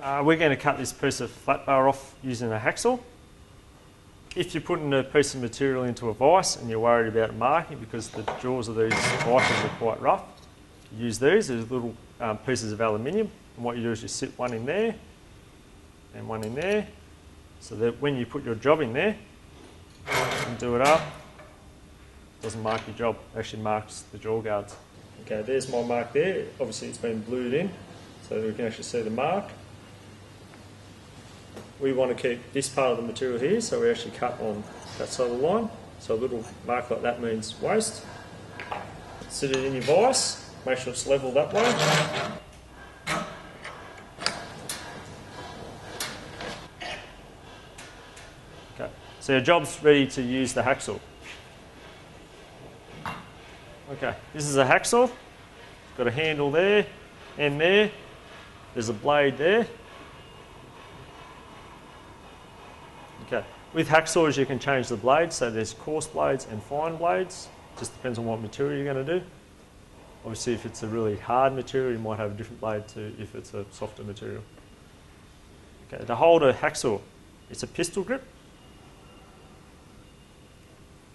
We're going to cut this piece of flat bar off using a hacksaw. If you're putting a piece of material into a vise and you're worried about marking because the jaws of these vices are quite rough, use these as little pieces of aluminium. And what you do is you sit one in there and one in there, so that when you put your job in there and do it up, it doesn't mark your job, it actually marks the jaw guards. Okay, there's my mark there. Obviously it's been blued in so that we can actually see the mark. We want to keep this part of the material here, so we actually cut on that side of the line. So a little mark like that means waste. Sit it in your vise, make sure it's level that way. Okay, so your job's ready to use the hacksaw. Okay, this is a hacksaw. It's got a handle there and there. There's a blade there. Okay, with hacksaws you can change the blades, so there's coarse blades and fine blades. Just depends on what material you're going to do. Obviously if it's a really hard material you might have a different blade to if it's a softer material. Okay, to hold a hacksaw, it's a pistol grip,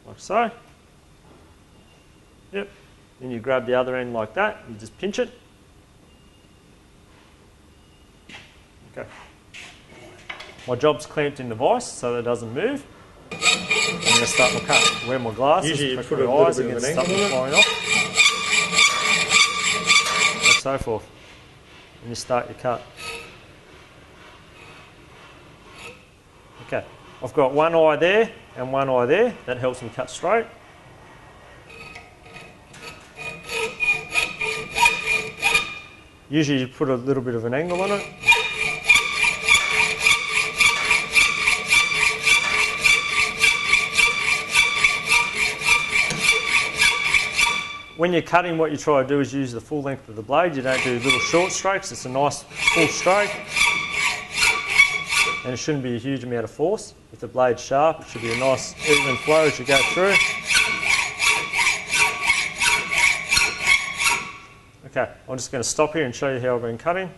like so. Yep, then you grab the other end like that, you just pinch it. Okay. My job's clamped in the vise so that it doesn't move. I'm going to start my cut. Wear my glasses. Usually you put a little bit of an angle on it. And so forth. And you start your cut. Okay, I've got one eye there and one eye there. That helps me cut straight. Usually you put a little bit of an angle on it. When you're cutting, what you try to do is use the full length of the blade. You don't do little short strokes. It's a nice full stroke. And it shouldn't be a huge amount of force. If the blade's sharp, it should be a nice even flow as you go through. Okay, I'm just going to stop here and show you how I've been cutting.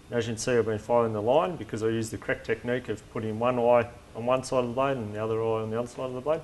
As you can see, I've been following the line because I use the correct technique of putting one eye on one side of the blade and the other eye on the other side of the blade.